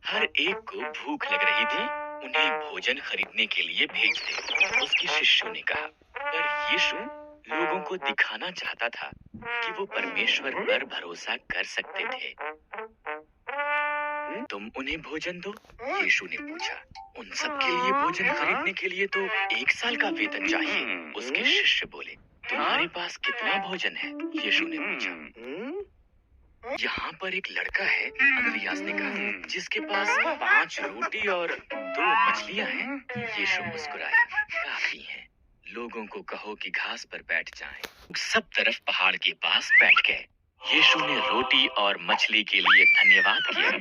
हर एक को भूख लग रही थी, उन्हें भोजन खरीदने के लिए भेज दे, उसके शिष्यों ने कहा। पर यीशु लोगों को दिखाना चाहता था कि वो परमेश्वर पर भरोसा कर सकते थे। तुम उन्हें भोजन दो, यीशु ने पूछा। उन सब के लिए भोजन खरीदने के लिए तो 1 साल का वेतन चाहिए, उसके शिष्य बोले। तुम्हारे पास कितना भोजन है? यीशु ने पूछा। यहाँ पर एक लड़का है, अंद्रियास ने कहा, जिसके पास 5 रोटी और 2 मछलियाँ हैं। यीशु मुस्कुराया। काफी है, लोगों को कहो कि घास पर बैठ जाएं। सब तरफ पहाड़ के पास बैठ गए। यीशु ने रोटी और मछली के लिए धन्यवाद किया।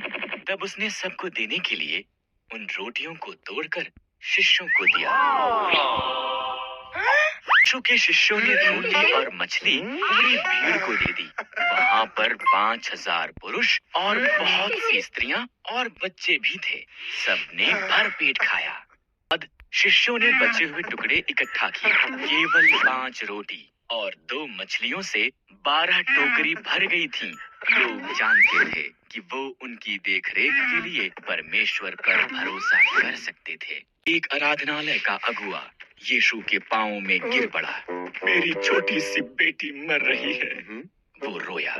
तब उसने सबको देने के लिए उन रोटियों को तोड़कर शिष्यों को दिया। यीशु के शिष्यों ने रोटी और मछली पूरी भीड़ को दे दी। वहाँ पर 5000 पुरुष और बहुत सी स्त्रियां और बच्चे भी थे। सबने भर पेट खाया। बाद शिष्यों ने बचे हुए टुकड़े इकट्ठा किए। केवल 5 रोटी और 2 मछलियों से 12 टोकरी भर गई थीं। लोग जानते थे कि वो उनकी देखरेख के लिए परमेश्वर पर भरोसा कर सकते थे। एक आराधनालय का अगुआ यीशु के पांवों में गिर पड़ा। मेरी छोटी सी बेटी मर रही है, वो रोया।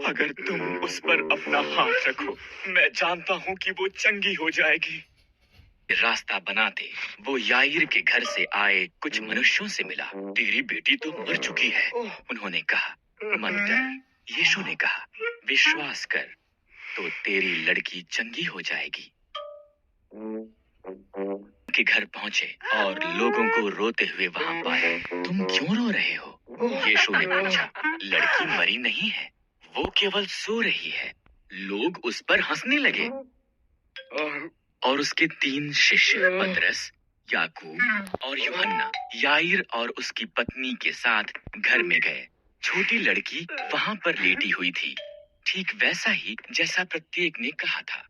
अगर तुम उस पर अपना हाथ रखो, मैं जानता हूँ कि वो चंगी हो जाएगी। रास्ता बनाते वो याईर के घर से आए कुछ मनुष्यों से मिला। तेरी बेटी तो मर चुकी है, उन्होंने कहा। मत डर, यीशु ने कहा, विश्वास कर तो तेरी लड़की चंगी हो जाएगी। के घर पहुंचे और लोगों को रोते हुए वहां पाए। तुम क्यों रो रहे हो? यीशु ने पूछा। लड़की मरी नहीं है, वो केवल सो रही है। लोग उस पर हंसने लगे। और उसके 3 शिष्य पतरस, याकूब और यूहन्ना याईर और उसकी पत्नी के साथ घर में गए। छोटी लड़की वहां पर लेटी हुई थी, ठीक वैसा ही जैसा प्रत्येक ने कहा था।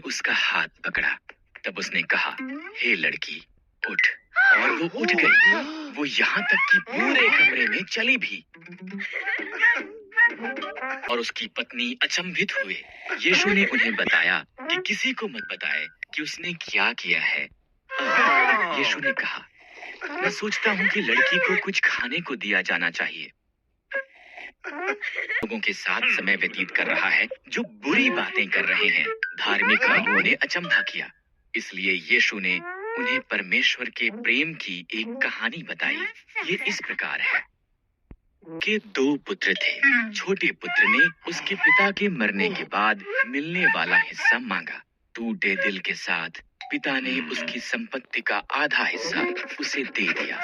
उसका हाथ पकड़ा। तब उसने कहा, हे लड़की, उठ। और वो उठ गई। वो यहाँ तक कि पूरे कमरे में चली भी। और उसकी पत्नी अचंभित हुए। यीशु ने उन्हें बताया कि किसी को मत बताए कि उसने क्या किया है। यीशु ने कहा, मैं सोचता हूँ कि लड़की को कुछ खाने को दिया जाना चाहिए। लोगों के साथ समय व्यतीत कर रहा है जो बुरी बातें कर रहे हैं। धार्मिक लोगों ने अचंभा किया। इसलिए यीशु ने उन्हें परमेश्वर के प्रेम की एक कहानी बताई। ये इस प्रकार है कि 2 पुत्र थे। छोटे पुत्र ने उसके पिता के मरने के बाद मिलने वाला हिस्सा मांगा। टूटे दिल के साथ पिता ने उसकी संपत्ति का आधा हिस्सा उसे दे दिया।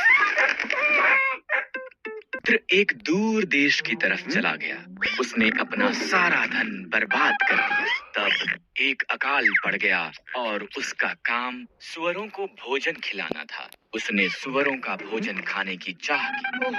पुत्र एक दूर देश की तरफ चला गया। उसने अपना सारा धन बर्बाद कर दिया। तब एक अकाल पड़ गया और उसका काम सुअरों को भोजन खिलाना था। उसने सुअरों का भोजन खाने की चाह की।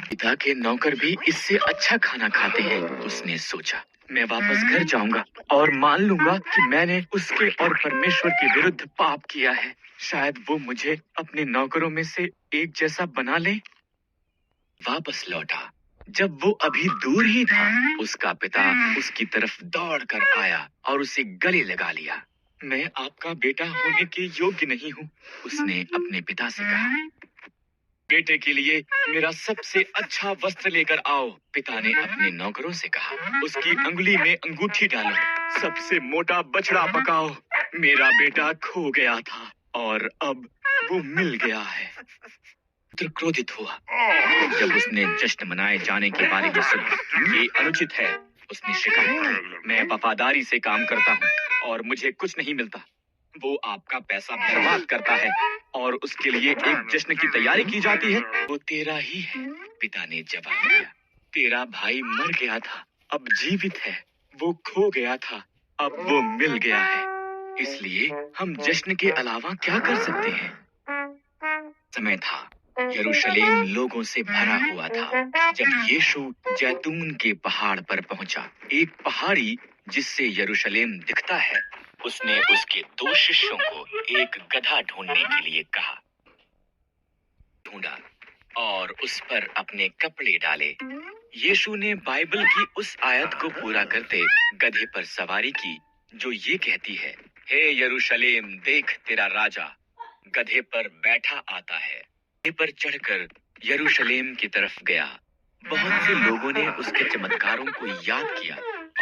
पिता के नौकर भी इससे अच्छा खाना खाते हैं, उसने सोचा। मैं वापस घर जाऊंगा और मान लूंगा कि मैंने उसके और परमेश्वर के विरुद्ध पाप किया है। शायद वो मुझे अपने नौकरों में से एक जैसा बना ले। वापस लौटा। जब वो अभी दूर ही था, उसका पिता उसकी तरफ दौड़ कर आया और उसे गले लगा लिया। मैं आपका बेटा होने के योग्य नहीं हूँ, उसने अपने पिता से कहा। बेटे के लिए मेरा सबसे अच्छा वस्त्र लेकर आओ, पिता ने अपने नौकरों से कहा। उसकी अंगुली में अंगूठी डालो, सबसे मोटा बछड़ा पकाओ। मेरा बेटा खो गया था और अब वो मिल गया है। पुत्र क्रोधित हुआ। जब उसने जश्न मनाए जाने के बारे में सुना, ये अनुचित है, उसने शिकायत की। मैं वफादारी से काम करता हूँ और मुझे कुछ नहीं मिलता। वो आपका पैसा बर्बाद करता है और उसके लिए एक जश्न की तैयारी की जाती है। वो तेरा ही है, पिता ने जवाब दिया। तेरा भाई मर गया था, अब जीवित है। वो खो गया था, अब वो मिल गया है। इसलिए हम जश्न के अलावा क्या कर सकते हैं? समय था, यरूशलेम लोगों से भरा हुआ था। जब यीशु जैतून के पहाड़ पर पहुंचा, एक पहाड़ी जिससे यरूशलेम दिखता है, उसने उसके 2 शिष्यों को एक गधा ढूंढने के लिए कहा। ढूंढा और उस पर अपने कपड़े डाले। यीशु ने बाइबल की उस आयत को पूरा करते गधे पर सवारी की जो ये कहती है, हे यरूशलेम, देख तेरा राजा गधे पर बैठा आता है। गधे पर चढ़कर यरूशलेम की तरफ गया। बहुत से लोगों ने उसके चमत्कारों को याद किया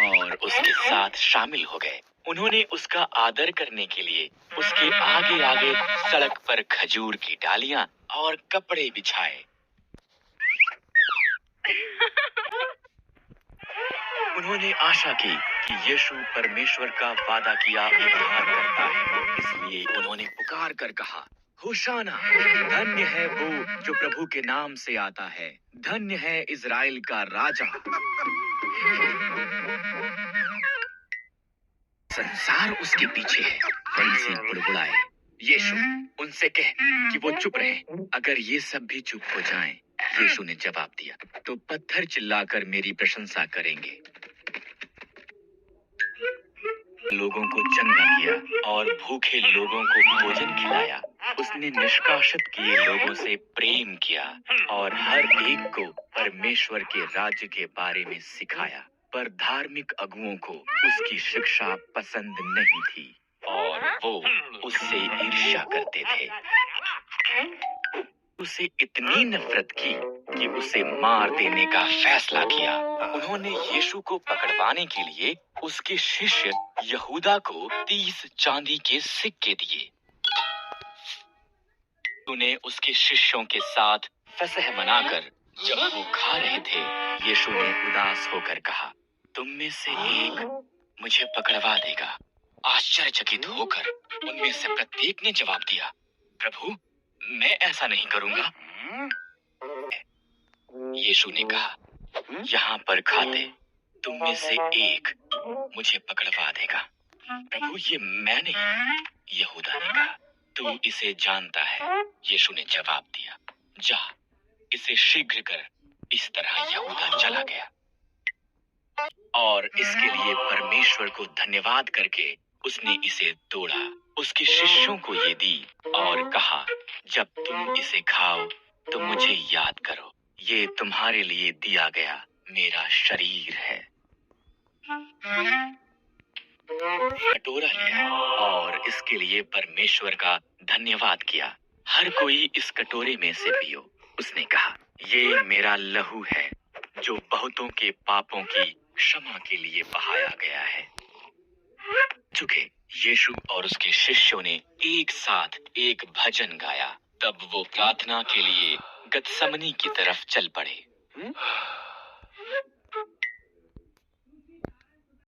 और उसके साथ शामिल हो गए। उन्होंने उसका आदर करने के लिए उसके आगे आगे सड़क पर खजूर की डालियां और कपड़े बिछाए। उन्होंने आशा की कि यीशु परमेश्वर का वादा किया उद्धार करता है, इसलिए उन्होंने पुकार कर कहा, होशाना, धन्य है वो जो प्रभु के नाम से आता है, धन्य है इज़राइल का राजा। संसार उसके पीछे है। फरीसी बुड़बुड़ाए, यीशु, उनसे कह कि वो चुप रहें। अगर ये सब भी चुप हो जाएं, यीशु ने जवाब दिया, तो पत्थर चिल्लाकर मेरी प्रशंसा करेंगे। लोगों को चंगा किया और भूखे लोगों को भोजन खिलाया। उसने निष्कासित किए लोगों से प्रेम किया और हर एक को परमेश्वर के राज्य के बारे में सिखाया। पर धार्मिक अगुओं को उसकी शिक्षा पसंद नहीं थी और वो उससे ईर्ष्या करते थे। उसे इतनी नफरत की कि उसे मार देने का फैसला किया। उन्होंने यीशु को पकड़वाने के लिए उसके शिष्य यहूदा को 30 चांदी के सिक्के दिए। उन्हें उसके शिष्यों के साथ फसह मनाकर जब वो खा रहे थे, यीशु ने उदास होकर कहा, तुम में से एक मुझे पकड़वा देगा। आश्चर्यचकित होकर उनमें से प्रत्येक ने जवाब दिया, प्रभु, मैं ऐसा नहीं करूंगा। यीशु ने कहा, यहाँ पर खाते तुम में से एक मुझे पकड़वा देगा। प्रभु, ये मैं नहीं, यहूदा ने कहा। तू इसे जानता है, यीशु ने जवाब दिया। जा, इसे शीघ्र कर। इस तरह यहूदा चला गया और इसके लिए परमेश्वर को धन्यवाद करके उसने इसे तोड़ा, उसके शिष्यों को ये दी और कहा, जब तुम इसे खाओ तो मुझे याद करो, ये तुम्हारे लिए दिया गया मेरा शरीर है। कटोरा लिया और इसके लिए परमेश्वर का धन्यवाद किया। हर कोई इस कटोरे में से पियो, उसने कहा, ये मेरा लहू है जो बहुतों के पापों की क्षमा के लिए बहाया गया है। चुके यीशु और उसके शिष्यों ने एक साथ एक भजन गाया। तब वो प्रार्थना के लिए गतसमनी की तरफ चल पड़े।